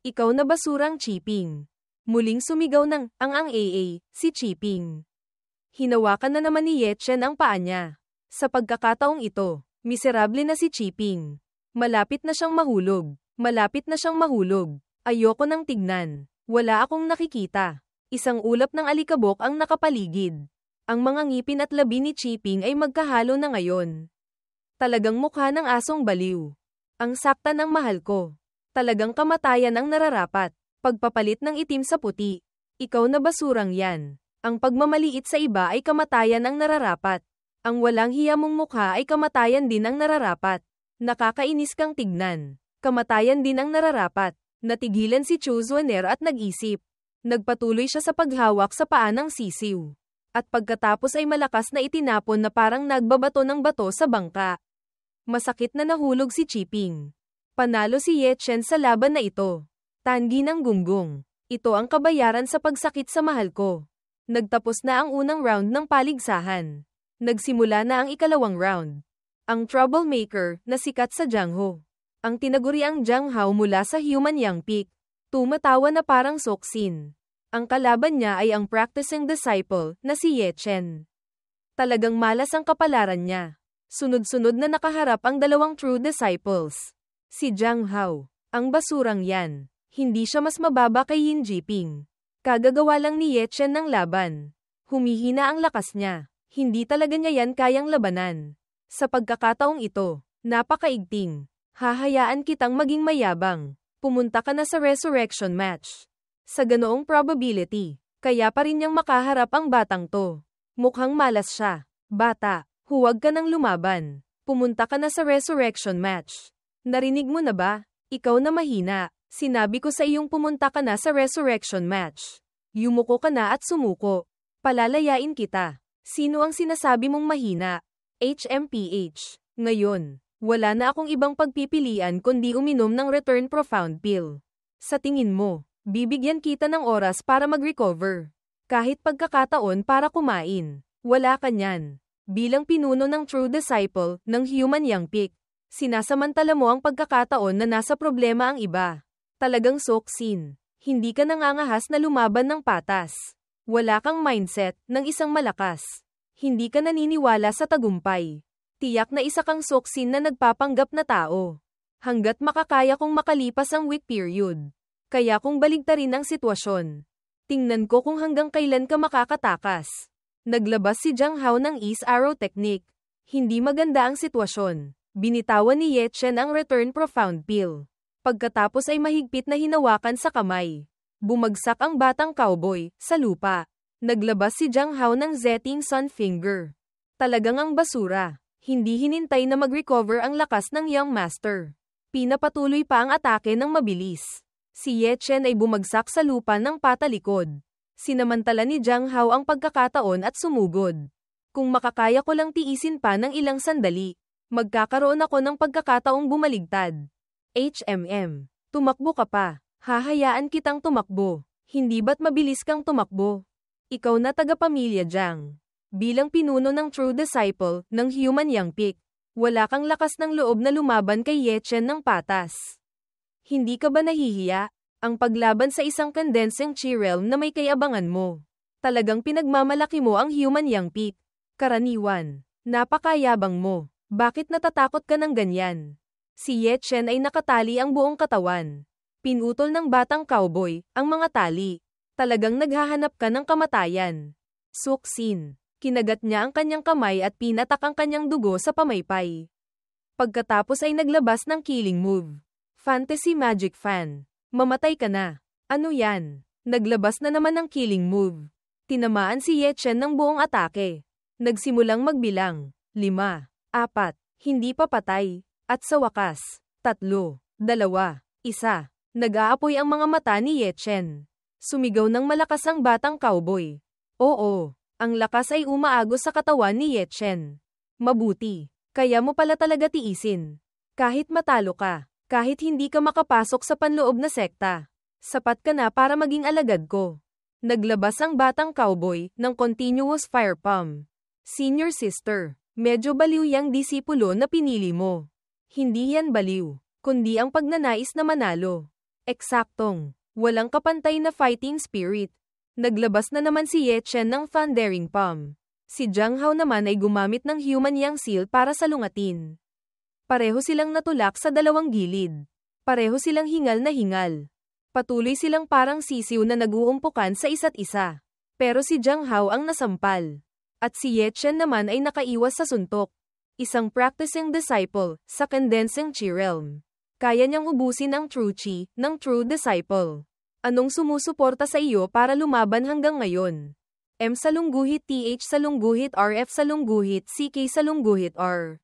Ikaw na basurang Chiping. Muling sumigaw ng ang AA, si Chiping. Hinawakan na naman ni Ye Chen ang paa niya. Sa pagkakataong ito, miserable na si Chiping. Malapit na siyang mahulog. Malapit na siyang mahulog. Ayoko nang tignan. Wala akong nakikita. Isang ulap ng alikabok ang nakapaligid. Ang mga ngipin at labi ni Chiping ay magkahalo na ngayon. Talagang mukha ng asong baliw. Ang sakta ng mahal ko. Talagang kamatayan ang nararapat. Pagpapalit ng itim sa puti. Ikaw na basurang yan. Ang pagmamaliit sa iba ay kamatayan ang nararapat. Ang walang hiya mong mukha ay kamatayan din ang nararapat. Nakakainis kang tignan. Kamatayan din ang nararapat. Natigilan si Chu Zuaner at nag-isip. Nagpatuloy siya sa paghawak sa paa ng sisiw. At pagkatapos ay malakas na itinapon na parang nagbabato ng bato sa bangka. Masakit na nahulog si Chiping. Panalo si Ye Chen sa laban na ito. Tanggi ng gunggong. Ito ang kabayaran sa pagsakit sa mahal ko. Nagtapos na ang unang round ng paligsahan. Nagsimula na ang ikalawang round. Ang troublemaker na sikat sa Jiangho. Ang tinaguriang Jiang Hao mula sa Human Yang Peak. Tumatawa na parang Soksin. Ang kalaban niya ay ang practicing disciple na si Ye Chen. Talagang malas ang kapalaran niya. Sunod-sunod na nakaharap ang dalawang true disciples. Si Jiang Hao, ang basurang yan. Hindi siya mas mababa kay Yin Jiping. Kagagawa lang ni Ye Chen ng laban. Humihina ang lakas niya. Hindi talaga niya yan kayang labanan. Sa pagkakataong ito, napakaigting. Hahayaan kitang maging mayabang. Pumunta ka na sa resurrection match. Sa ganoong probability, kaya pa rin niyang makaharap ang batang to. Mukhang malas siya. Bata, huwag ka nang lumaban. Pumunta ka na sa resurrection match. Narinig mo na ba? Ikaw na mahina. Sinabi ko sa iyong pumunta ka na sa resurrection match. Yumuko ka na at sumuko. Palalayain kita. Sino ang sinasabi mong mahina? HMPH. Ngayon, wala na akong ibang pagpipilian kundi uminom ng Return Profound Pill. Sa tingin mo, bibigyan kita ng oras para mag-recover. Kahit pagkakataon para kumain. Wala ka niyan. Bilang pinuno ng true disciple ng Human Yang Peak, sinasamantala mo ang pagkakataon na nasa problema ang iba. Talagang Soksin. Hindi ka nangangahas na lumaban ng patas. Wala kang mindset ng isang malakas. Hindi ka naniniwala sa tagumpay. Tiyak na isa kang Soksin na nagpapanggap na tao. Hanggat makakaya kong makalipas ang week period. Kaya kung baligtarin ang sitwasyon. Tingnan ko kung hanggang kailan ka makakatakas. Naglabas si Jiang Hao ng East Arrow Technique. Hindi maganda ang sitwasyon. Binitawan ni Ye Chen ang Return Profound Pill. Pagkatapos ay mahigpit na hinawakan sa kamay. Bumagsak ang batang cowboy sa lupa. Naglabas si Jiang Hao ng Zetting Sun Finger. Talagang ang basura. Hindi hinintay na mag-recover ang lakas ng Young Master. Pinapatuloy pa ang atake ng mabilis. Si Ye Chen ay bumagsak sa lupa ng patalikod. Sinamantala ni Jiang Hao ang pagkakataon at sumugod. Kung makakaya ko lang tiisin pa ng ilang sandali, magkakaroon ako ng pagkakataong bumaligtad. HMM. Tumakbo ka pa. Hahayaan kitang tumakbo. Hindi ba't mabilis kang tumakbo? Ikaw na taga-pamilya Jiang. Bilang pinuno ng true disciple ng Human Yang Peak, wala kang lakas ng loob na lumaban kay Ye Chen ng patas. Hindi ka ba nahihiya? Ang paglaban sa isang condensing chi realm na may kayabangan mo. Talagang pinagmamalaki mo ang Human Yang Peak. Karaniwan. Napakayabang mo. Bakit natatakot ka ng ganyan? Si Ye Chen ay nakatali ang buong katawan. Pinutol ng batang cowboy ang mga tali. Talagang naghahanap ka ng kamatayan. Suksin. Kinagat niya ang kanyang kamay at pinatak ang kanyang dugo sa pamaypay. Pagkatapos ay naglabas ng killing move. Fantasy Magic Fan. Mamatay ka na. Ano yan? Naglabas na naman ng killing move. Tinamaan si Ye Chen ng buong atake. Nagsimulang magbilang. 5, 4, hindi pa patay. At sa wakas, 3, 2, 1. Nag-aapoy ang mga mata ni Ye Chen. Sumigaw ng malakas ang batang cowboy. Oo. Ang lakas ay umaagos sa katawan ni Ye Chen. Mabuti. Kaya mo pala talaga tiisin. Kahit matalo ka, kahit hindi ka makapasok sa panloob na sekta, sapat ka na para maging alagad ko. Naglabas ang batang cowboy ng continuous fire palm. Senior sister, medyo baliw yang disipulo na pinili mo. Hindi yan baliw, kundi ang pagnanais na manalo. Eksaktong. Walang kapantay na fighting spirit. Naglabas na naman si Ye Chen ng Thundering Palm. Si Jiang Hao naman ay gumamit ng Human Yang Seal para salungatin. Pareho silang natulak sa dalawang gilid. Pareho silang hingal na hingal. Patuloy silang parang sisiw na nag-uumpukan sa isa't isa. Pero si Jiang Hao ang nasampal. At si Ye Chen naman ay nakaiwas sa suntok. Isang practicing disciple sa condensing chi realm. Kaya niyang ubusin ang true chi ng true disciple. Anong sumusuporta sa iyo para lumaban hanggang ngayon? M salungguhit TH salungguhit RF salungguhit CK salungguhit R.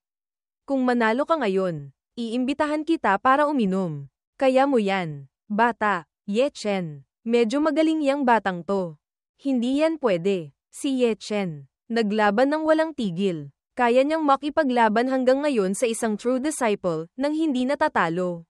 Kung manalo ka ngayon, iimbitahan kita para uminom. Kaya mo yan, bata, Ye Chen. Medyo magaling yang batang to. Hindi yan pwede. Si Ye Chen, naglaban ng walang tigil. Kaya niyang makipaglaban hanggang ngayon sa isang true disciple nang hindi natatalo.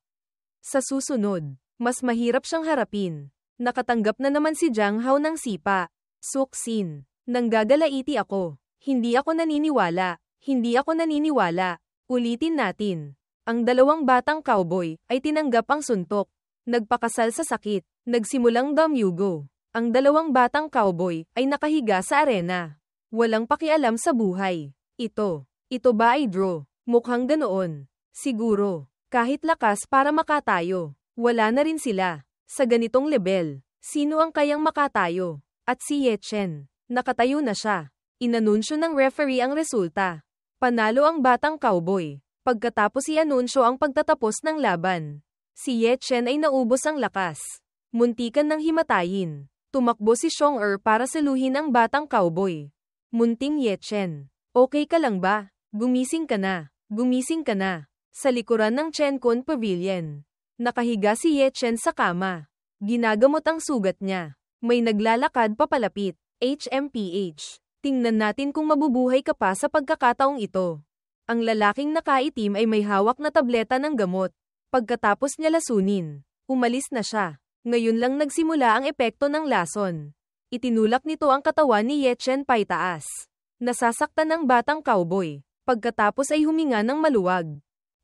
Sa susunod, mas mahirap siyang harapin. Nakatanggap na naman si Jiang Hao ng sipa. Suksin. Nanggagalaiti ako. Hindi ako naniniwala. Hindi ako naniniwala. Ulitin natin. Ang dalawang batang cowboy ay tinanggap ang suntok. Nagpakasal sa sakit. Nagsimulang damyugo. Ang dalawang batang cowboy ay nakahiga sa arena. Walang pakialam sa buhay. Ito ba ay draw? Mukhang ganoon. Siguro. Kahit lakas para makatayo, wala na rin sila. Sa ganitong level, sino ang kayang makatayo? At si Ye Chen, nakatayo na siya. Inanunsyo ng referee ang resulta. Panalo ang batang cowboy. Pagkatapos i-anunsyo ang pagtatapos ng laban. Si Ye Chen ay naubos ang lakas. Muntikan ng himatayin. Tumakbo si Xiong Er para saluhin ang batang cowboy. Munting Ye Chen, okay ka lang ba? Gumising ka na. Gumising ka na. Sa likuran ng Chen Kun Pavilion. Nakahiga si Ye Chen sa kama. Ginagamot ang sugat niya. May naglalakad papalapit. HMPH. Tingnan natin kung mabubuhay ka pa sa pagkakataong ito. Ang lalaking nakaitim ay may hawak na tableta ng gamot. Pagkatapos niya lasunin, umalis na siya. Ngayon lang nagsimula ang epekto ng lason. Itinulak nito ang katawan ni Ye Chen paitaas. Nasasaktan ng batang cowboy. Pagkatapos ay huminga ng maluwag.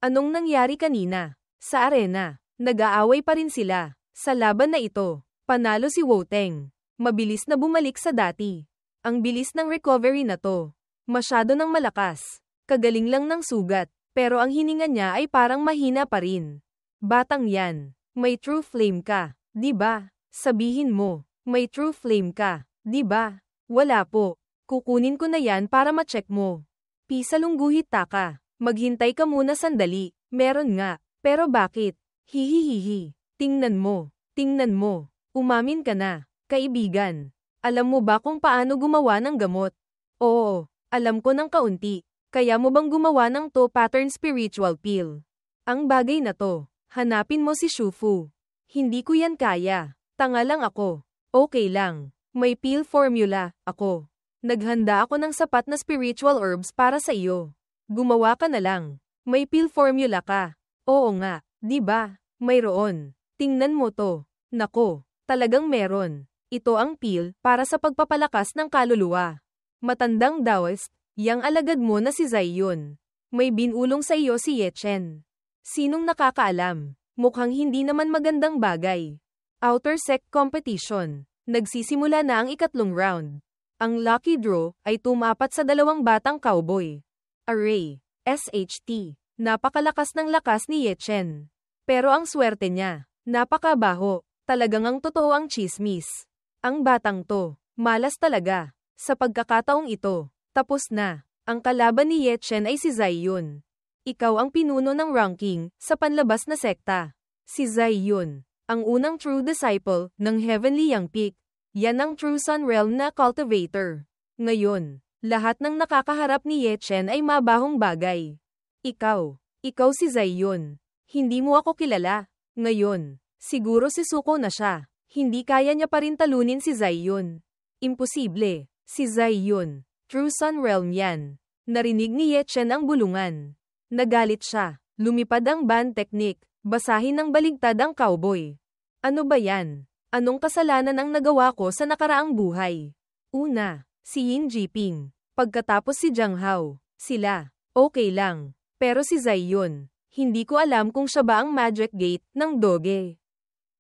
Anong nangyari kanina? Sa arena, nag-aaway pa rin sila. Sa laban na ito, panalo si Wu Teng. Mabilis na bumalik sa dati. Ang bilis ng recovery na to. Masyado nang malakas. Kagaling lang ng sugat, pero ang hininga niya ay parang mahina pa rin. Batang yan, may true flame ka, di ba? Sabihin mo, may true flame ka, di ba? Wala po. Kukunin ko na yan para ma-check mo. Pisalungguhit taka. Maghintay ka muna sandali. Meron nga. Pero bakit? Hihihihi. Tingnan mo. Tingnan mo. Umamin ka na. Kaibigan. Alam mo ba kung paano gumawa ng gamot? Oo. Alam ko ng kaunti. Kaya mo bang gumawa ng to pattern spiritual pill? Ang bagay na to. Hanapin mo si Shufu. Hindi ko yan kaya. Tanga lang ako. Okay lang. May pill formula. Ako. Naghanda ako ng sapat na spiritual herbs para sa iyo. Gumawa ka na lang. May pill formula ka. Oo nga, di ba? Mayroon. Tingnan mo to. Nako, talagang meron. Ito ang pill para sa pagpapalakas ng kaluluwa. Matandang Taoist, yang alagad mo na si Zai Yun. May binulong sa iyo si Ye Chen. Sinong nakakaalam? Mukhang hindi naman magandang bagay. Outer Sect Competition. Nagsisimula na ang ikatlong round. Ang lucky draw ay tumapat sa dalawang batang cowboy. Array. SHT. Napakalakas ng lakas ni Ye Chen. Pero ang swerte niya, napakabaho. Talagang ang totoo ang chismis. Ang batang to, malas talaga. Sa pagkakataong ito, tapos na. Ang kalaban ni Ye Chen ay si Zai Yun. Ikaw ang pinuno ng ranking sa panlabas na sekta. Si Zai Yun, ang unang true disciple ng Heavenly Yang Peak. Yan ang true Sun Realm na cultivator. Ngayon, lahat ng nakakaharap ni Ye Chen ay mabahong bagay. Ikaw si Zai Yun. Hindi mo ako kilala. Ngayon, siguro si Suko na siya. Hindi kaya niya pa rin talunin si Zai Yun. Imposible. Si Zai Yun. True Sun Realm yan. Narinig ni Ye Chen ang bulungan. Nagalit siya. Lumipad ang band technique. Basahin ng baligtad ang cowboy. Ano ba yan? Anong kasalanan ang nagawa ko sa nakaraang buhay? Una, si Yin Jiping. Pagkatapos si Jiang Hao. Sila. Okay lang. Pero si Zai Yun. Hindi ko alam kung siya ba ang Magic Gate ng Doge.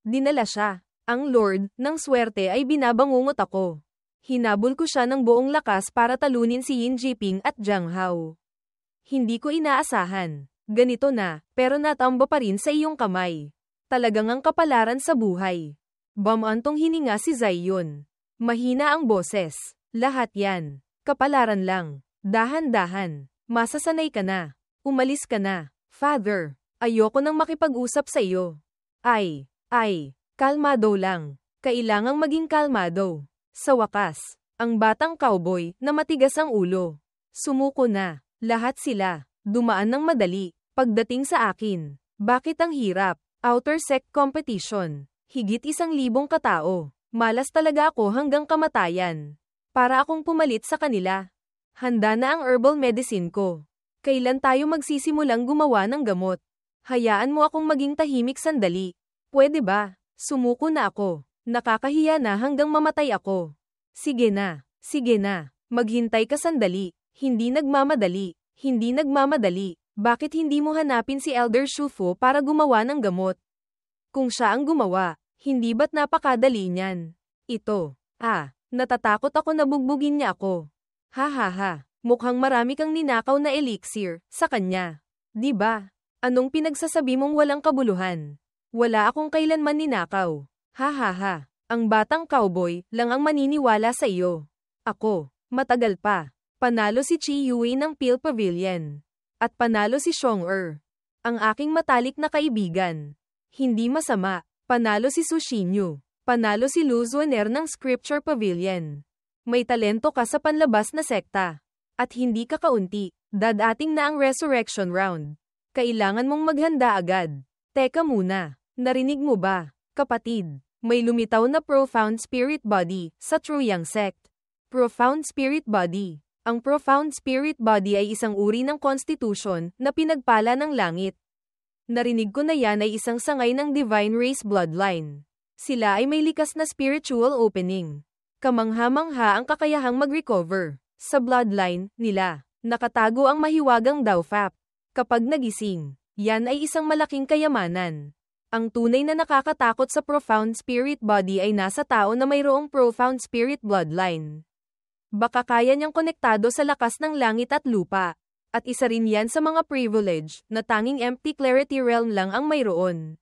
Dinala siya. Ang Lord ng swerte ay binabangungot ako. Hinabol ko siya ng buong lakas para talunin si Yin Jiping at Jiang Hao. Hindi ko inaasahan. Ganito na, pero natamba pa rin sa iyong kamay. Talagang ang kapalaran sa buhay. Bamantong hininga si Zion. Mahina ang boses. Lahat yan. Kapalaran lang. Dahan-dahan. Masasanay ka na. Umalis ka na. Father, ayoko nang makipag-usap sa iyo. Ay, kalmado lang. Kailangang maging kalmado. Sa wakas, ang batang cowboy na matigas ang ulo. Sumuko na. Lahat sila. Dumaan ng madali. Pagdating sa akin. Bakit ang hirap? Outer sect competition. Higit 1,000 katao. Malas talaga ako hanggang kamatayan. Para akong pumalit sa kanila. Handa na ang herbal medicine ko. Kailan tayo magsisimulang gumawa ng gamot? Hayaan mo akong maging tahimik sandali. Pwede ba? Sumuko na ako. Nakakahiya na hanggang mamatay ako. Sige na. Maghintay ka sandali. Hindi nagmamadali. Bakit hindi mo hanapin si Elder Shufu para gumawa ng gamot? Kung siya ang gumawa, hindi ba't napakadali niyan? Ito. Natatakot ako na bugbugin niya ako. Mukhang marami kang ninakaw na elixir sa kanya. Di ba? Anong pinagsasabi mong walang kabuluhan? Wala akong kailanman ninakaw. Ang batang cowboy lang ang maniniwala sa iyo. Ako, matagal pa. Panalo si Chi Yui ng Peel Pavilion. At panalo si Xiong ang aking matalik na kaibigan. Hindi masama. Panalo si Su Xinyu. Panalo si Lu Zuaner ng Scripture Pavilion. May talento ka sa panlabas na sekta. At hindi ka kaunti. Dadating na ang resurrection round. Kailangan mong maghanda agad. Teka muna. Narinig mo ba, kapatid? May lumitaw na profound spirit body sa Truyang sect. Profound spirit body. Ang profound spirit body ay isang uri ng constitution na pinagpala ng langit. Narinig ko na yan ay isang sangay ng divine race bloodline. Sila ay may likas na spiritual opening. Kamangha-mangha ang kakayahang mag-recover. Sa bloodline nila, nakatago ang mahiwagang Daofap. Kapag nagising, yan ay isang malaking kayamanan. Ang tunay na nakakatakot sa profound spirit body ay nasa tao na mayroong profound spirit bloodline. Baka kaya niyang konektado sa lakas ng langit at lupa. At isa rin yan sa mga privilege na tanging empty clarity realm lang ang mayroon.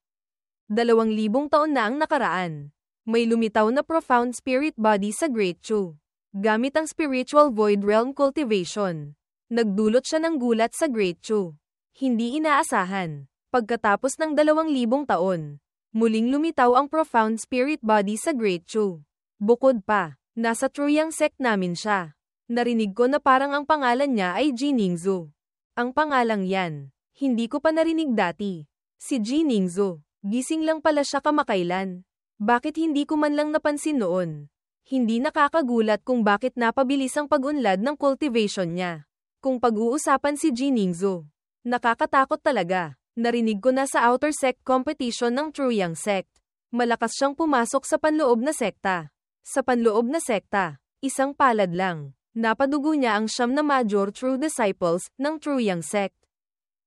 2,000 taon na ang nakaraan. May lumitaw na profound spirit body sa Great Chu. Gamit ang spiritual void realm cultivation. Nagdulot siya ng gulat sa Great Chu. Hindi inaasahan. Pagkatapos ng 2,000 taon, muling lumitaw ang profound spirit body sa Great Chu. Bukod pa, nasa Truyang sect namin siya. Narinig ko na parang ang pangalan niya ay Jiningzu. Ang pangalang yan, hindi ko pa narinig dati. Si Jiningzu, gising lang pala siya kamakailan. Bakit hindi ko man lang napansin noon? Hindi nakakagulat kung bakit napabilis ang pag-unlad ng cultivation niya. Kung pag-uusapan si Jiningzu, nakakatakot talaga. Narinig ko na sa outer sect competition ng Truyang sect. Malakas siyang pumasok sa panloob na sekta. Sa panloob na sekta, isang palad lang. Napadugo niya ang 9 na major true disciples ng Truyang sect.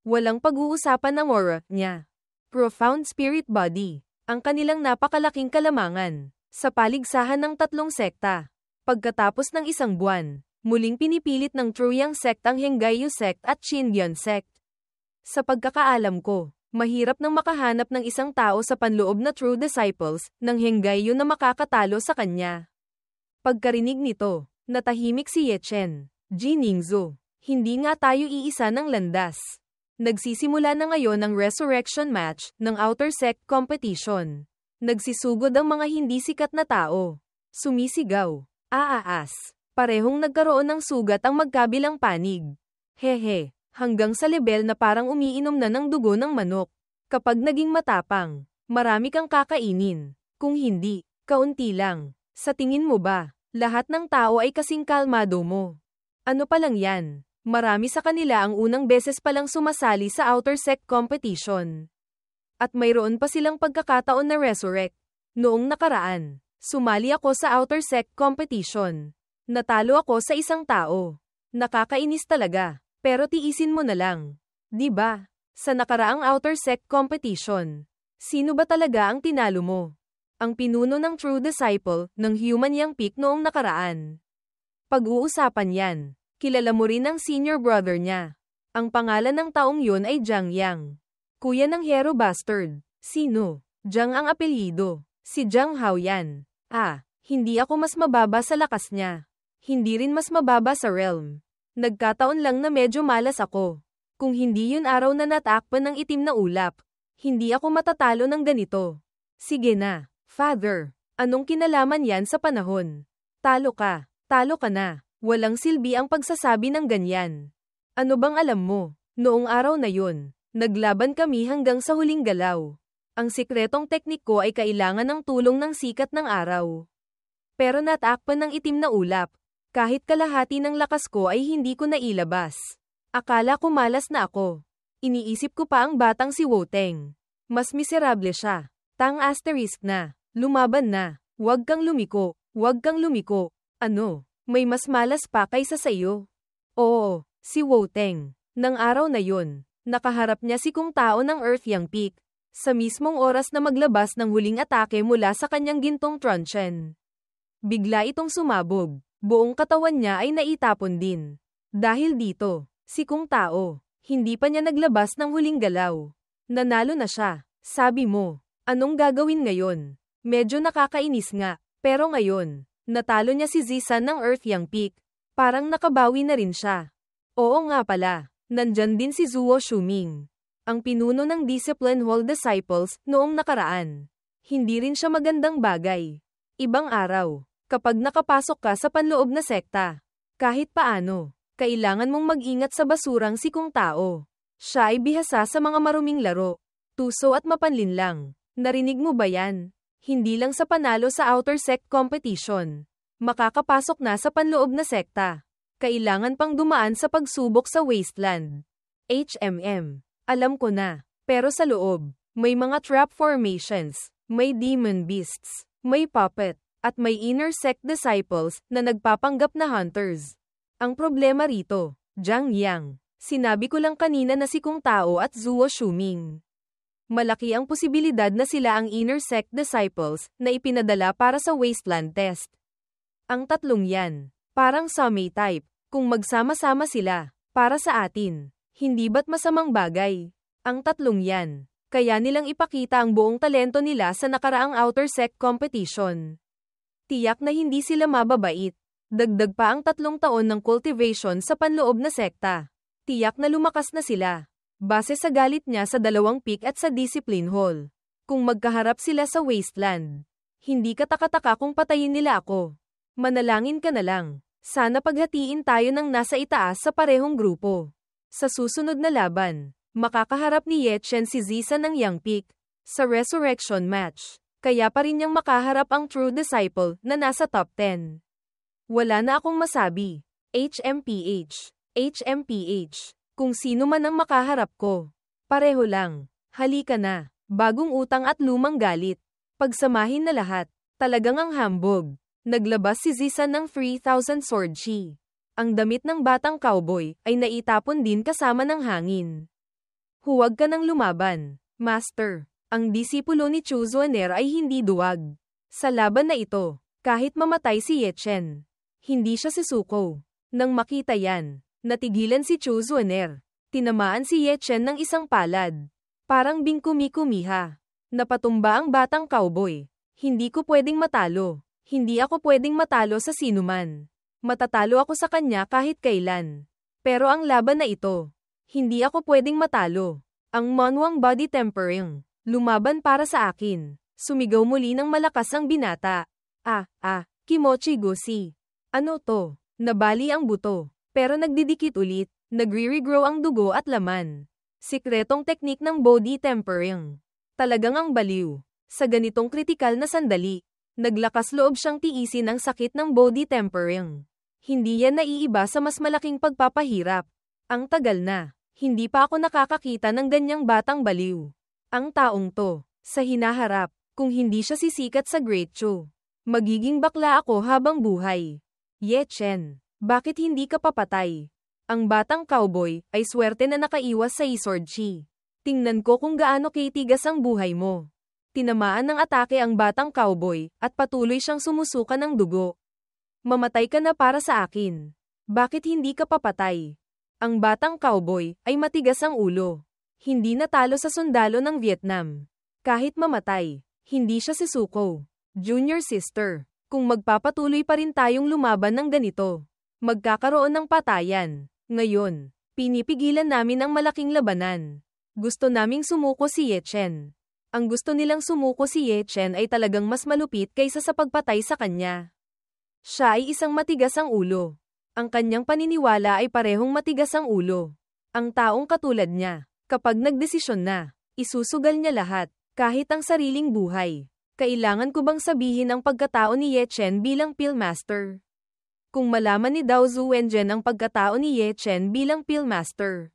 Walang pag-uusapan ang aura niya. Profound spirit body. Ang kanilang napakalaking kalamangan. Sa paligsahan ng 3 sekta. Pagkatapos ng 1 buwan, muling pinipilit ng Truyang sect ang Henggayu sect at Xingyun sect. Sa pagkakaalam ko, mahirap nang makahanap ng isang tao sa panloob na true disciples ng Henggayu na makakatalo sa kanya. Pagkarinig nito, natahimik si Yechen. Jiningzu, hindi nga tayo iisa ng landas. Nagsisimula na ngayon ang resurrection match ng outer sect competition. Nagsisugod ang mga hindi sikat na tao. Sumisigaw. Aaas. Parehong nagkaroon ng sugat ang magkabilang panig. Hehe. Hanggang sa level na parang umiinom na ng dugo ng manok. Kapag naging matapang, marami kang kakainin. Kung hindi, kaunti lang. Sa tingin mo ba, lahat ng tao ay kasing kalmado mo? Ano pa lang yan? Marami sa kanila ang unang beses palang sumasali sa outer sect competition. At mayroon pa silang pagkakataon na resurrect. Noong nakaraan, sumali ako sa outer sect competition. Natalo ako sa isang tao. Nakakainis talaga. Pero tiisin mo na lang. Di ba? Sa nakaraang outer sect competition, Sino ba talaga ang tinalo mo? Ang pinuno ng True Disciple ng Human Yang Peak noong nakaraan. Pag-uusapan yan. Kilala mo rin ang senior brother niya. Ang pangalan ng taong yun ay Jiang Yang. Kuya ng Hero Bastard. Sino? Jiang ang apelyido. Si Jiang Hao yan. Hindi ako mas mababa sa lakas niya. Hindi rin mas mababa sa realm. Nagkataon lang na medyo malas ako. Kung hindi yun araw na natakpan ng itim na ulap, hindi ako matatalo ng ganito. Sige na, Father. Anong kinalaman yan sa panahon? Talo ka na. Walang silbi ang pagsasabi ng ganyan. Ano bang alam mo? Noong araw na yun, naglaban kami hanggang sa huling galaw. Ang sikretong teknik ko ay kailangan ng tulong ng sikat ng araw. Pero natakpan ng itim na ulap. Kahit kalahati ng lakas ko ay hindi ko nailabas. Akala ko malas na ako. Iniisip ko pa ang batang si Woteng. Mas miserable siya. Asterisk na. Lumaban na. Huwag kang lumiko. Huwag kang lumiko. Ano? May mas malas pa kaysa sa iyo? Oo, si Woteng. Nang araw na yun, nakaharap niya si Kung Tao ng Earth Yang Peak. Sa mismong oras na maglabas ng huling atake mula sa kanyang gintong truncheon. Bigla itong sumabog. Buong katawan niya ay naitapon din. Dahil dito, si Kung Tao, hindi pa niya naglabas ng huling galaw. Nanalo na siya. Sabi mo, anong gagawin ngayon? Medyo nakakainis nga, pero ngayon, natalo niya si Zisan ng Earth Yang Peak. Parang nakabawi na rin siya. Oo nga pala, nandyan din si Zuo Shuming. Ang pinuno ng Discipline Hall Disciples noong nakaraan. Hindi rin siya magandang bagay. Ibang araw, kapag nakapasok ka sa panloob na sekta, kahit paano, kailangan mong mag-ingat sa basurang si Kung Tao. Siya ay bihasa sa mga maruming laro, tuso at mapanlinlang. Narinig mo ba yan? Hindi lang sa panalo sa outer sect competition. Makakapasok na sa panloob na sekta. Kailangan pang dumaan sa pagsubok sa wasteland. Alam ko na. Pero sa loob, may mga trap formations, may demon beasts, may puppet, at may inner sect disciples na nagpapanggap na hunters. Ang problema rito, Jiang Yang, sinabi ko lang kanina na si Kung Tao at Zuo Shuming. Malaki ang posibilidad na sila ang inner sect disciples na ipinadala para sa wasteland test. Ang tatlong yan, parang Same type, kung magsama-sama sila, para sa atin, hindi ba't masamang bagay? Ang tatlong yan, kaya nilang ipakita ang buong talento nila sa nakaraang outer sect competition. Tiyak na hindi sila mababait. Dagdag pa ang 3 taon ng cultivation sa panloob na sekta. Tiyak na lumakas na sila. Base sa galit niya sa 2 peak at sa Discipline Hall. Kung magkaharap sila sa wasteland, hindi ka taka-taka kung patayin nila ako. Manalangin ka na lang. Sana paghatiin tayo ng nasa itaas sa parehong grupo. Sa susunod na laban, makakaharap ni Ye Chen si Zisan ng Yang Peak sa resurrection match. Kaya pa rin niyang makaharap ang True Disciple na nasa top 10. Wala na akong masabi. HMPH. Kung sino man ang makaharap ko. Pareho lang. Halika na. Bagong utang at lumang galit. Pagsamahin na lahat. Talagang ang hambog. Naglabas si Zisan ng 3,000 sword chi. Ang damit ng batang cowboy ay naitapon din kasama ng hangin. Huwag ka nang lumaban, Master. Ang disipulo ni Chu Zuaner ay hindi duwag. Sa laban na ito, kahit mamatay si Ye Chen, hindi siya susuko. Nang makita yan, natigilan si Chu Zuaner. Tinamaan si Ye Chen ng isang palad. Parang bingkumi-kumiha. Napatumba ang batang cowboy. Hindi ko pwedeng matalo. Hindi ako pwedeng matalo sa sinuman. Matatalo ako sa kanya kahit kailan. Pero ang laban na ito, hindi ako pwedeng matalo. Ang manuang body tempering. Lumaban para sa akin. Sumigaw muli ng malakas ang binata. Kimochi Gusi. Ano to? Nabali ang buto. Pero nagdidikit ulit. Nagre-regrow ang dugo at laman. Sikretong teknik ng body tempering. Talagang ang baliw. Sa ganitong kritikal na sandali, naglakas loob siyang tiisin ang sakit ng body tempering. Hindi yan naiiba sa mas malaking pagpapahirap. Ang tagal na. Hindi pa ako nakakakita ng ganyang batang baliw. Ang taong to, sa hinaharap, kung hindi siya sisikat sa Great Chu, magiging bakla ako habang buhay. Ye Chen, bakit hindi ka papatay? Ang batang cowboy ay swerte na nakaiwas sa sword chi. Tingnan ko kung gaano kitigas ang buhay mo. Tinamaan ng atake ang batang cowboy, at patuloy siyang sumusuka ng dugo. Mamatay ka na para sa akin. Bakit hindi ka papatay? Ang batang cowboy ay matigas ang ulo. Hindi natalo sa sundalo ng Vietnam. Kahit mamatay, hindi siya susuko. Junior sister, kung magpapatuloy pa rin tayong lumaban ng ganito, magkakaroon ng patayan. Ngayon, pinipigilan namin ang malaking labanan. Gusto naming sumuko si Ye Chen. Ang gusto nilang sumuko si Ye Chen ay talagang mas malupit kaysa sa pagpatay sa kanya. Siya ay isang matigas ang ulo. Ang kanyang paniniwala ay parehong matigas ang ulo. Ang taong katulad niya, kapag nagdesisyon na, isusugal niya lahat, kahit ang sariling buhay. Kailangan ko bang sabihin ang pagkatao ni Ye Chen bilang Pillmaster? Kung malaman ni Dao Zuwenjen ang pagkatao ni Ye Chen bilang Pillmaster,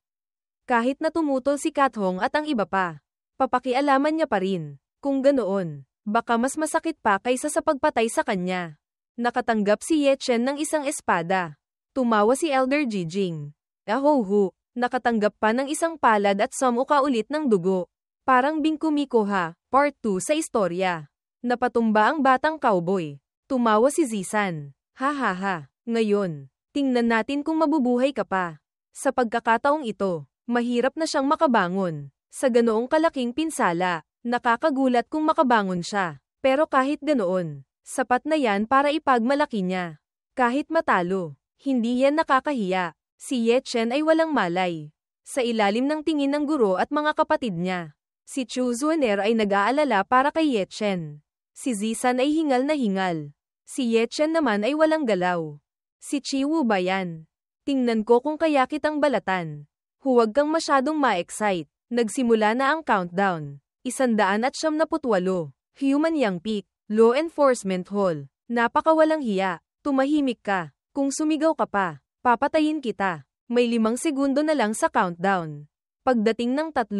kahit na tumutol si Kat Hong at ang iba pa, papakialaman niya pa rin. Kung ganoon, baka mas masakit pa kaysa sa pagpatay sa kanya. Nakatanggap si Ye Chen ng isang espada. Tumawa si Elder Jijing. Ahoho, nakatanggap pa ng isang palad at sumuka ulit ng dugo. Parang Bing Kumiko ha, part 2 sa istorya. Napatumba ang batang cowboy. Tumawa si Zisan. Ha ha ha. Ngayon, tingnan natin kung mabubuhay ka pa. Sa pagkakataong ito, mahirap na siyang makabangon. Sa ganoong kalaking pinsala, nakakagulat kung makabangon siya. Pero kahit ganoon, sapat na yan para ipagmalaki niya. Kahit matalo, hindi yan nakakahiya. Si Ye Chen ay walang malay. Sa ilalim ng tingin ng guro at mga kapatid niya, si Chu Zuener ay nag-aalala para kay Ye Chen. Si Zisan ay hingal na hingal. Si Ye Chen naman ay walang galaw. Si Chi Wu ba yan? Tingnan ko kung kaya kitang balatan. Huwag kang masyadong ma-excite. Nagsimula na ang countdown. 178. Human Yang Peak, Law Enforcement Hall. Napakawalang hiya. Tumahimik ka. Kung sumigaw ka pa, papatayin kita. May 5 segundo na lang sa countdown. Pagdating ng 3,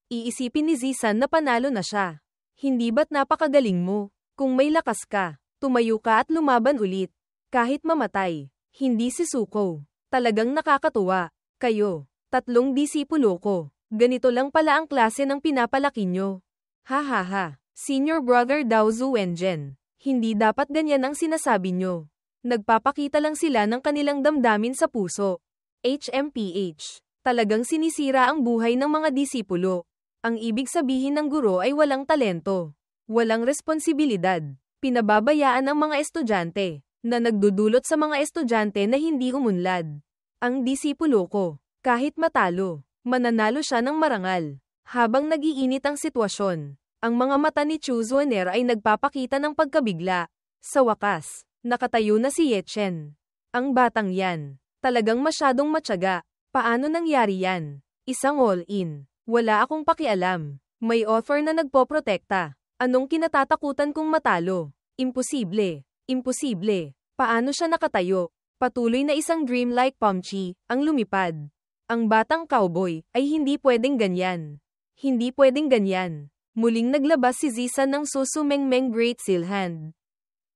iisipin ni Zisan na panalo na siya. Hindi ba't napakagaling mo? Kung may lakas ka, tumayo ka at lumaban ulit. Kahit mamatay, hindi sisuko. Talagang nakakatuwa. Kayo, 3 disipulo ko. Ganito lang pala ang klase ng pinapalaki nyo. Ha ha ha. Senior brother Dao Zuwenjen. Hindi dapat ganyan ang sinasabi nyo. Nagpapakita lang sila ng kanilang damdamin sa puso. HMPH. Talagang sinisira ang buhay ng mga disipulo. Ang ibig sabihin ng guro ay walang talento. Walang responsibilidad. Pinababayaan ang mga estudyante, na nagdudulot sa mga estudyante na hindi umunlad. Ang disipulo ko, kahit matalo, mananalo siya ng marangal. Habang nagiinit ang sitwasyon, ang mga mata ni Chu Zuener ay nagpapakita ng pagkabigla. Sa wakas, nakatayo na si Ye Chen. Ang batang yan, talagang masyadong matyaga. Paano nangyari yan? Isang all-in. Wala akong pakialam. May offer na nagpoprotekta. Anong kinatatakutan kong matalo? Imposible. Imposible. Paano siya nakatayo? Patuloy na isang dreamlike Pomchi, ang lumipad. Ang batang cowboy, ay hindi pwedeng ganyan. Hindi pwedeng ganyan. Muling naglabas si Zisan ng Susumengmeng Great Seal Hand.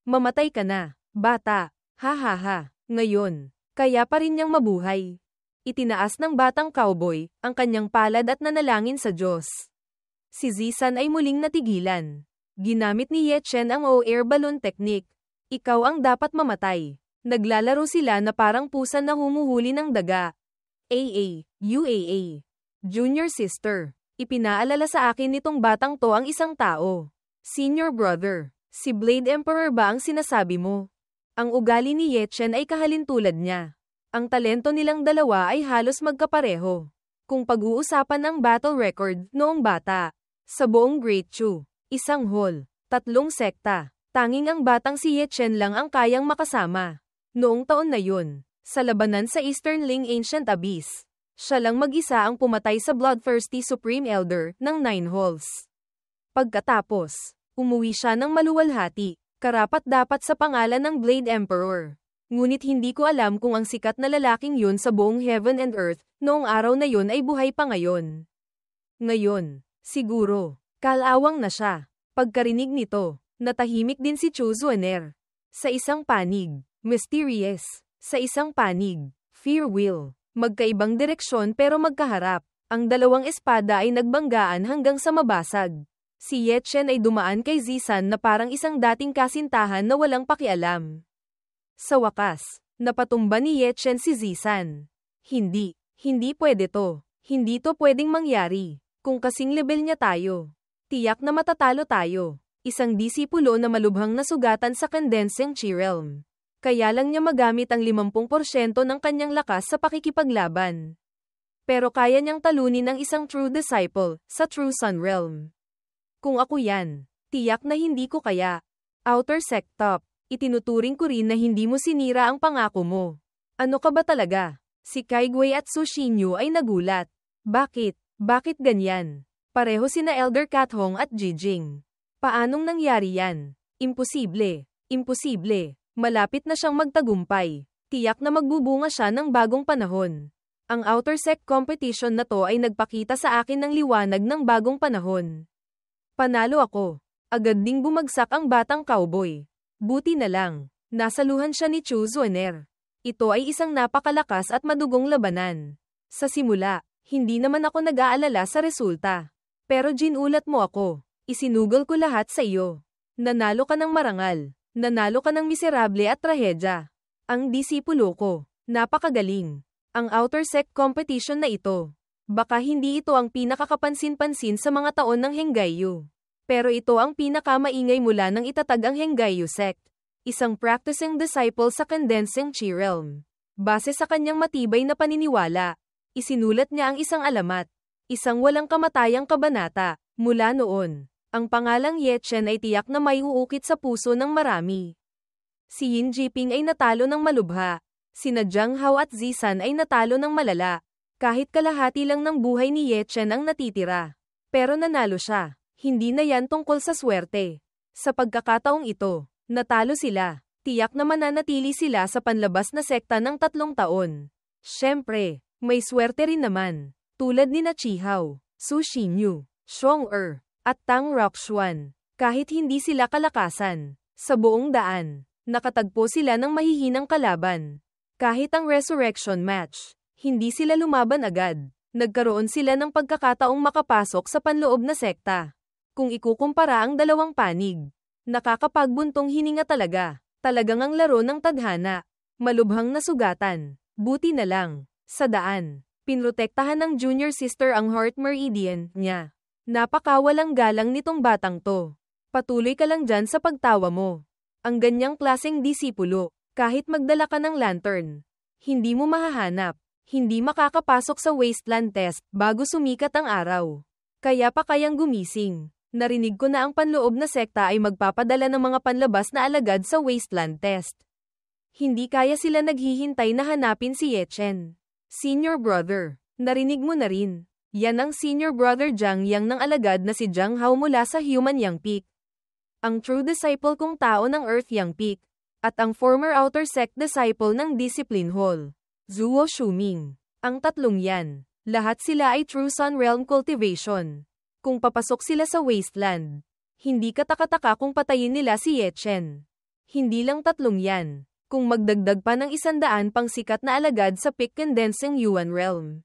Mamatay ka na, bata. Ha ha ha. Ngayon, kaya pa rin niyang mabuhay. Itinaas ng batang cowboy, ang kanyang palad at nanalangin sa Diyos. Si Zisan ay muling natigilan. Ginamit ni Ye Chen ang air balloon technique. Ikaw ang dapat mamatay. Naglalaro sila na parang pusa na humuhuli ng daga. UAA. Junior sister. Ipinaalala sa akin nitong batang to ang isang tao. Senior brother. Si Blade Emperor ba ang sinasabi mo? Ang ugali ni Ye Chen ay kahalintulad niya. Ang talento nilang dalawa ay halos magkapareho. Kung pag-uusapan ang battle record noong bata, sa buong Great Chu, isang hall, 3 sekta, tanging ang batang si Ye Chen lang ang kayang makasama. Noong taon na yun, sa labanan sa Eastern Ling Ancient Abyss, siya lang mag-isa ang pumatay sa Bloodthirsty Supreme Elder ng 9 halls. Pagkatapos, umuwi siya ng maluwalhati, karapat-dapat sa pangalan ng Blade Emperor. Ngunit hindi ko alam kung ang sikat na lalaking yun sa buong heaven and earth, noong araw na yun ay buhay pa ngayon. Ngayon, siguro, kalawang na siya. Pagkarinig nito, natahimik din si Chu Zuener. Sa isang panig, mysterious. Sa isang panig, fear will. Magkaibang direksyon pero magkaharap. Ang dalawang espada ay nagbanggaan hanggang sa mabasag. Si Ye Chen ay dumaan kay Zisan na parang isang dating kasintahan na walang pakialam. Sa wakas, napatumba ni Ye Chen si Zisan. Hindi pwede to. Hindi to pwedeng mangyari. Kung kasing level niya tayo, tiyak na matatalo tayo. Isang disipulo na malubhang nasugatan sa Condensing Chi Realm. Kaya lang niya magamit ang 50% ng kanyang lakas sa pakikipaglaban. Pero kaya niyang talunin ang isang true disciple sa True Sun Realm. Kung ako yan, tiyak na hindi ko kaya. Outer Sect Top, itinuturing ko rin na hindi mo sinira ang pangako mo. Ano ka ba talaga? Si Kaigwei at Su Xinyu ay nagulat. Bakit? Bakit ganyan? Pareho sina Elder Kathong at Jijing. Paanong nangyari yan? Imposible. Imposible. Malapit na siyang magtagumpay. Tiyak na magbubunga siya ng bagong panahon. Ang Outer Sect competition na to ay nagpakita sa akin ng liwanag ng bagong panahon. Panalo ako. Agad ding bumagsak ang batang cowboy. Buti na lang, nasaluhan siya ni Chu Zuener. Ito ay isang napakalakas at madugong labanan. Sa simula, hindi naman ako nag-aalala sa resulta. Pero ginulat mo ako. Isinugol ko lahat sa iyo. Nanalo ka ng marangal. Nanalo ka ng miserable at trahedya. Ang disipulo ko. Napakagaling. Ang Outer Sect competition na ito. Baka hindi ito ang pinakakapansin-pansin sa mga taon ng Henggayu. Pero ito ang pinakamaingay mula nang itatag ang Henggayu Sect. Isang practicing disciple sa Condensing Chi Realm. Base sa kanyang matibay na paniniwala, isinulat niya ang isang alamat. Isang walang kamatayang kabanata. Mula noon, ang pangalang Ye Chen ay tiyak na may uukit sa puso ng marami. Si Yin Jiping ay natalo ng malubha. Sina Jiang Hao at Zisan ay natalo ng malala. Kahit kalahati lang ng buhay ni Ye Chen ang natitira. Pero nanalo siya. Hindi na yan tungkol sa swerte. Sa pagkakataong ito, natalo sila. Tiyak na mananatili sila sa panlabas na sekta ng 3 taon. Siyempre, may swerte rin naman. Tulad ni Chi Hao, Su Xinyu, Xiong at Tang Roxuan. Kahit hindi sila kalakasan, sa buong daan, nakatagpo sila ng mahihinang kalaban. Kahit ang resurrection match, hindi sila lumaban agad. Nagkaroon sila ng pagkakataong makapasok sa panloob na sekta. Kung ikukumpara ang dalawang panig, nakakapagbuntong hininga talaga. Talagang ang laro ng tadhana. Malubhang nasugatan. Buti na lang, sa daan, pinrotektahan ng junior sister ang heart meridian niya. Napakawalang galang nitong batang to. Patuloy ka lang dyan sa pagtawa mo. Ang ganyang klaseng disipulo, kahit magdala ka ng lantern, hindi mo mahahanap. Hindi makakapasok sa wasteland test bago sumikat ang araw. Kaya pa kayang gumising. Narinig ko na ang panloob na sekta ay magpapadala ng mga panlabas na alagad sa wasteland test. Hindi kaya sila naghihintay na hanapin si Ye Chen. Senior brother, narinig mo na rin. Yan ang senior brother Jiang Yang ng alagad na si Jiang Hao mula sa Human Yang Peak. Ang true disciple kong tao ng Earth Yang Peak. At ang former Outer Sect disciple ng Discipline Hall. Zuo Shuming. Ang tatlong yan, lahat sila ay True Sun Realm cultivation. Kung papasok sila sa wasteland, hindi katakataka kung patayin nila si Ye Chen. Hindi lang tatlong yan, kung magdagdag pa ng 100 pang sikat na alagad sa Peak Condensing Yuan Realm.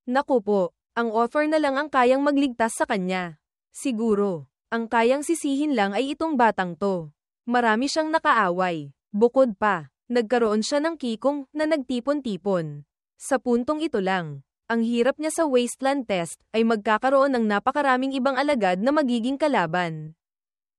Naku po. Ang offer na lang ang kayang magligtas sa kanya. Siguro, ang kayang sisihin lang ay itong batang to. Marami siyang nakaaway. Bukod pa, nagkaroon siya ng kikong na nagtipon-tipon. Sa puntong ito lang, ang hirap niya sa wasteland test ay magkakaroon ng napakaraming ibang alagad na magiging kalaban.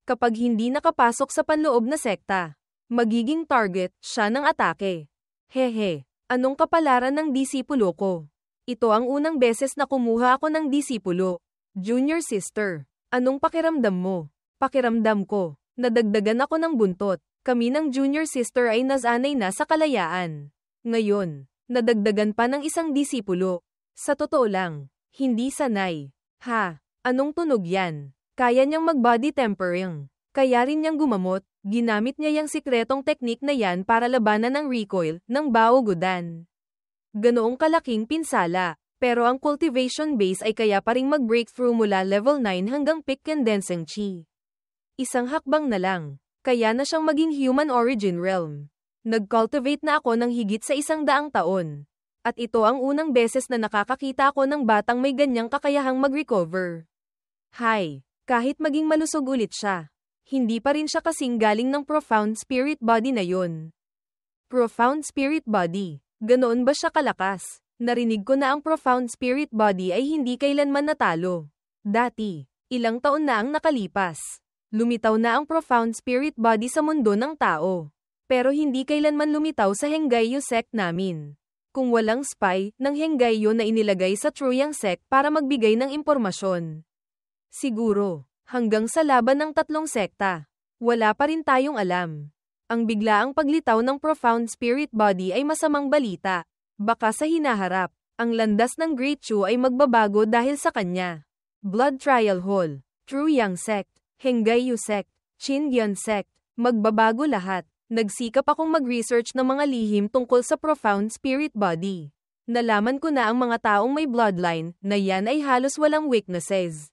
Kapag hindi nakapasok sa panloob na sekta, magiging target siya ng atake. Hehe, anong kapalaran ng disipulo ko? Ito ang unang beses na kumuha ako ng disipulo. Junior sister, anong pakiramdam mo? Pakiramdam ko, nadagdagan ako ng buntot. Kami ng junior sister ay nasanay na sa kalayaan. Ngayon, nadagdagan pa ng isang disipulo. Sa totoo lang, hindi sanay. Ha, anong tunog yan? Kaya niyang mag-body tempering. Kaya rin niyang gumamot, ginamit niya yung sikretong teknik na yan para labanan ng recoil ng Baogudan. Ganoong kalaking pinsala, pero ang cultivation base ay kaya pa ring mag-breakthrough mula level 9 hanggang Peak Condensing Chi. Isang hakbang na lang, kaya na siyang maging human origin realm. Nag-cultivate na ako ng higit sa 100 taon. At ito ang unang beses na nakakakita ako ng batang may ganyang kakayahang mag-recover. Hay, kahit maging malusog ulit siya, hindi pa rin siya kasing galing ng profound spirit body na yun. Profound spirit body, ganoon ba siya kalakas? Narinig ko na ang profound spirit body ay hindi kailanman natalo. Dati, ilang taon na ang nakalipas. Lumitaw na ang profound spirit body sa mundo ng tao. Pero hindi kailanman lumitaw sa Henggaeyo sect namin. Kung walang spy ng Henggaeyo na inilagay sa Truyang sect para magbigay ng impormasyon. Siguro, hanggang sa laban ng tatlong sekta, wala pa rin tayong alam. Ang biglaang paglitaw ng profound spirit body ay masamang balita. Baka sa hinaharap, ang landas ng Great Chu ay magbabago dahil sa kanya. Blood Trial Hall, Truyang sect, Henggaeyo sect, Chingyun sect, magbabago lahat. Nagsikap akong mag-research ng mga lihim tungkol sa profound spirit body. Nalaman ko na ang mga taong may bloodline na yan ay halos walang weaknesses.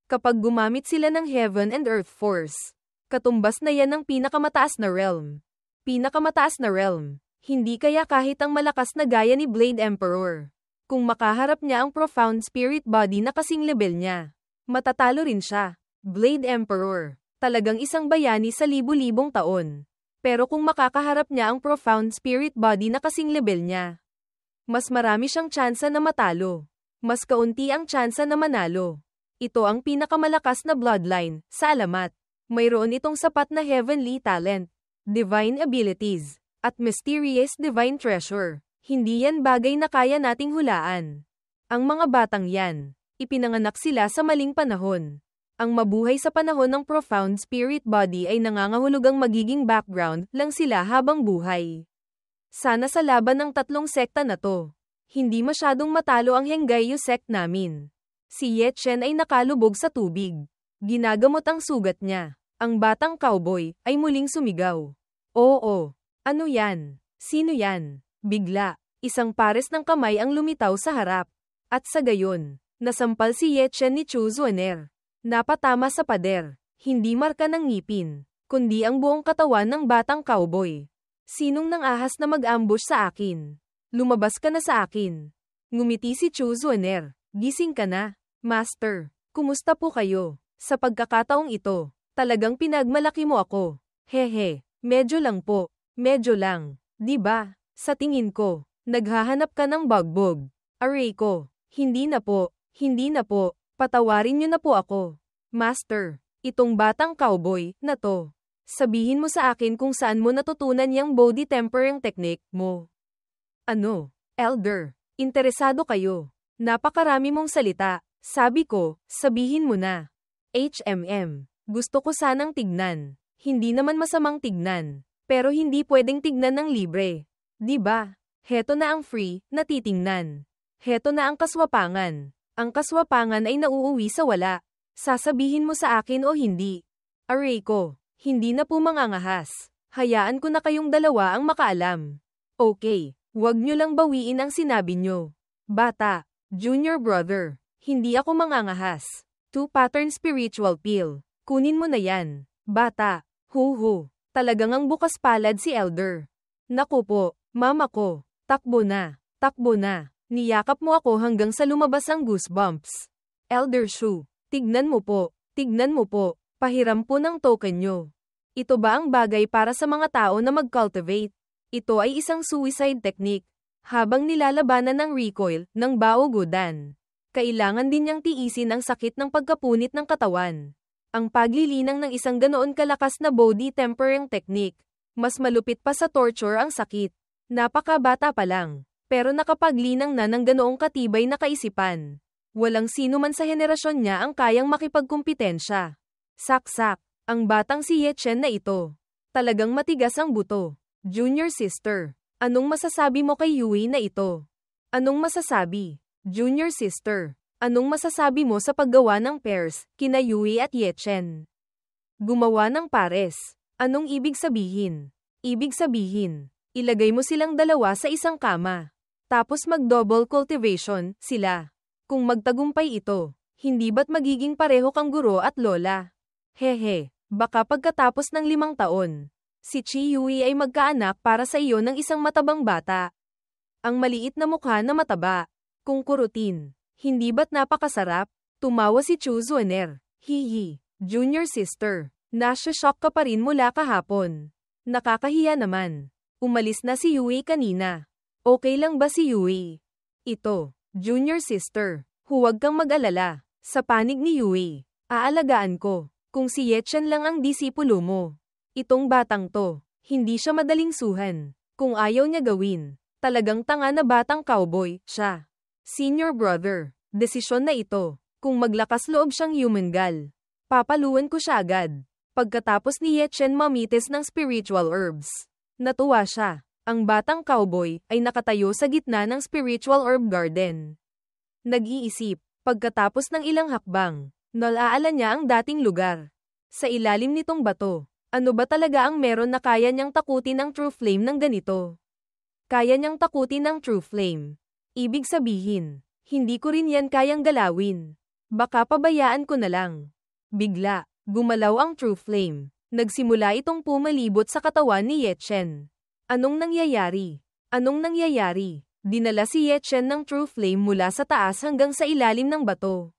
Kapag gumamit sila ng Heaven and Earth Force, katumbas na yan ng pinakamataas na realm. Pinakamataas na realm. Hindi kaya kahit ang malakas na gaya ni Blade Emperor. Kung makaharap niya ang profound spirit body na kasing level niya, matatalo rin siya. Blade Emperor, talagang isang bayani sa libu-libong taon. Pero kung makakaharap niya ang profound spirit body na kasing level niya, mas marami siyang tsansa na matalo. Mas kaunti ang tsansa na manalo. Ito ang pinakamalakas na bloodline, sa alamat. Mayroon itong sapat na heavenly talent, divine abilities, at mysterious divine treasure. Hindi yan bagay na kaya nating hulaan. Ang mga batang yan, ipinanganak sila sa maling panahon. Ang mabuhay sa panahon ng profound spirit body ay nangangahulugang magiging background lang sila habang buhay. Sana sa laban ng tatlong sekta na to, hindi masyadong matalo ang Henggaeyo sect namin. Si Ye Chen ay nakalubog sa tubig. Ginagamot ang sugat niya. Ang batang cowboy ay muling sumigaw. Oo, ano yan? Sino yan? Bigla, isang pares ng kamay ang lumitaw sa harap. At sa gayon, nasampal si Ye Chen ni Chu Zuaner. Napatama sa pader, hindi marka ng ngipin, kundi ang buong katawan ng batang cowboy. Sinong nang ahas na mag-ambush sa akin? Lumabas ka na sa akin. Ngumiti si Chu Zuaner. Gising ka na, Master. Kumusta po kayo? Sa pagkakataong ito, talagang pinagmalaki mo ako. Hehe, medyo lang po. Medyo lang, di ba? Sa tingin ko, naghahanap ka ng bagbog. Aray ko, hindi na po, hindi na po. Patawarin niyo na po ako. Master, itong batang cowboy na to. Sabihin mo sa akin kung saan mo natutunan yung body tempering technique mo. Ano, Elder? Interesado kayo. Napakarami mong salita. Sabi ko, sabihin mo na. HMM. Gusto ko sanang tignan. Hindi naman masamang tignan. Pero hindi pwedeng tignan ng libre. Di ba? Heto na ang free na titingnan. Heto na ang kaswapangan. Ang kaswapangan ay nauuwi sa wala. Sasabihin mo sa akin o hindi. Aray ko, hindi na po mangangahas. Hayaan ko na kayong dalawa ang makaalam. Okay, wag nyo lang bawiin ang sinabi nyo. Bata, junior brother, hindi ako mangangahas. 2-pattern spiritual pill. Kunin mo na yan. Bata, huhu. Talagang ang bukas palad si Elder. Naku po, mama ko. Takbo na. Takbo na. Niyakap mo ako hanggang sa lumabas ang goosebumps. Elder Shu, tignan mo po, pahiram po ng token nyo. Ito ba ang bagay para sa mga tao na mag-cultivate? Ito ay isang suicide technique. Habang nilalabanan ng recoil ng Baogudan, kailangan din niyang tiisin ang sakit ng pagkapunit ng katawan. Ang paglilinang ng isang ganoon kalakas na body tempering technique, mas malupit pa sa torture ang sakit. Napakabata pa lang. Pero nakapaglinang na ng ganoong katibay na kaisipan. Walang sino man sa henerasyon niya ang kayang makipagkumpitensya. Saksak, ang batang si Ye Chen na ito. Talagang matigas ang buto. Junior sister, anong masasabi mo kay Yui na ito? Anong masasabi? Junior sister, anong masasabi mo sa paggawa ng pairs, kina Yui at Ye Chen? Gumawa ng pares. Anong ibig sabihin? Ibig sabihin, ilagay mo silang dalawa sa isang kama. Tapos mag-double cultivation sila. Kung magtagumpay ito, hindi ba't magiging pareho kang guro at lola? Hehe, baka pagkatapos ng 5 taon, si Chi Yui ay magkaanak para sa iyo ng isang matabang bata. Ang maliit na mukha na mataba. Kung kurutin. Hindi ba't napakasarap? Tumawa si Chu Zuener. Hihi. Junior sister. Nasya-shock ka pa rin mula kahapon. Nakakahiya naman. Umalis na si Yui kanina. Okay lang ba si Yui? Ito. Junior sister. Huwag kang mag-alala. Sa panig ni Yui. Aalagaan ko. Kung si Yechen lang ang disipulo mo. Itong batang to. Hindi siya madaling suhan. Kung ayaw niya gawin. Talagang tanga na batang cowboy, siya. Senior brother. Desisyon na ito. Kung maglakas loob siyang humangal. Papaluan ko siya agad. Pagkatapos ni Yechen mamitis ng spiritual herbs. Natuwa siya. Ang batang cowboy ay nakatayo sa gitna ng spiritual herb garden. Nag-iisip. Pagkatapos ng ilang hakbang. Nalaala niya ang dating lugar. Sa ilalim nitong bato. Ano ba talaga ang meron na kaya niyang takutin ang true flame ng ganito? Kaya niyang takutin ang true flame. Ibig sabihin, hindi ko rin yan kayang galawin. Baka pabayaan ko na lang. Bigla, gumalaw ang true flame. Nagsimula itong pumalibot sa katawan ni Yechen. Anong nangyayari? Anong nangyayari? Dinala si Yechen ng true flame mula sa taas hanggang sa ilalim ng bato.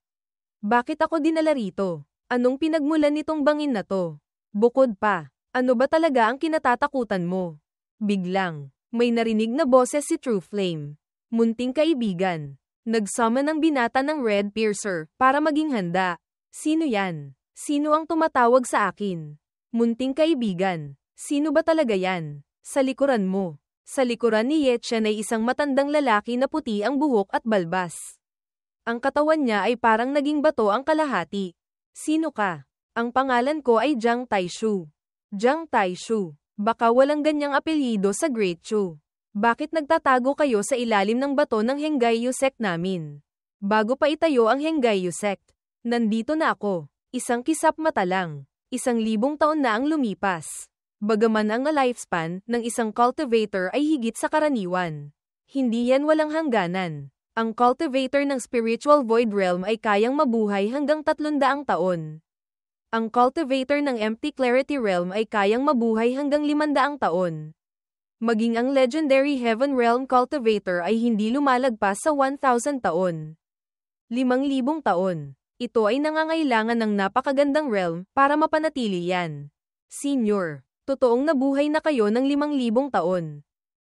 Bakit ako dinala rito? Anong pinagmulan nitong bangin na to? Bukod pa, ano ba talaga ang kinatatakutan mo? Biglang, may narinig na boses si True Flame. Munting kaibigan. Nagsama ng binata ng Red Piercer para maging handa. Sino yan? Sino ang tumatawag sa akin? Munting kaibigan. Sino ba talaga yan? Sa likuran mo. Sa likuran ni Yechen ay isang matandang lalaki na puti ang buhok at balbas. Ang katawan niya ay parang naging bato ang kalahati. Sino ka? Ang pangalan ko ay Jiang Taishu. Jiang Taishu. Baka walang ganyang apelyido sa Great Chu. Bakit nagtatago kayo sa ilalim ng bato ng Henggayu sect namin? Bago pa itayo ang Henggayu sect, nandito na ako. Isang kisap mata lang. 1,000 taon na ang lumipas. Bagaman ang lifespan ng isang cultivator ay higit sa karaniwan. Hindi yan walang hangganan. Ang cultivator ng spiritual void realm ay kayang mabuhay hanggang 300 taon. Ang cultivator ng empty clarity realm ay kayang mabuhay hanggang 500 taon. Maging ang legendary heaven realm cultivator ay hindi lumalagpas sa 1,000 taon. 5,000 taon. Ito ay nangangailangan ng napakagandang realm para mapanatili yan. Senior, totoong nabuhay na kayo ng 5,000 taon.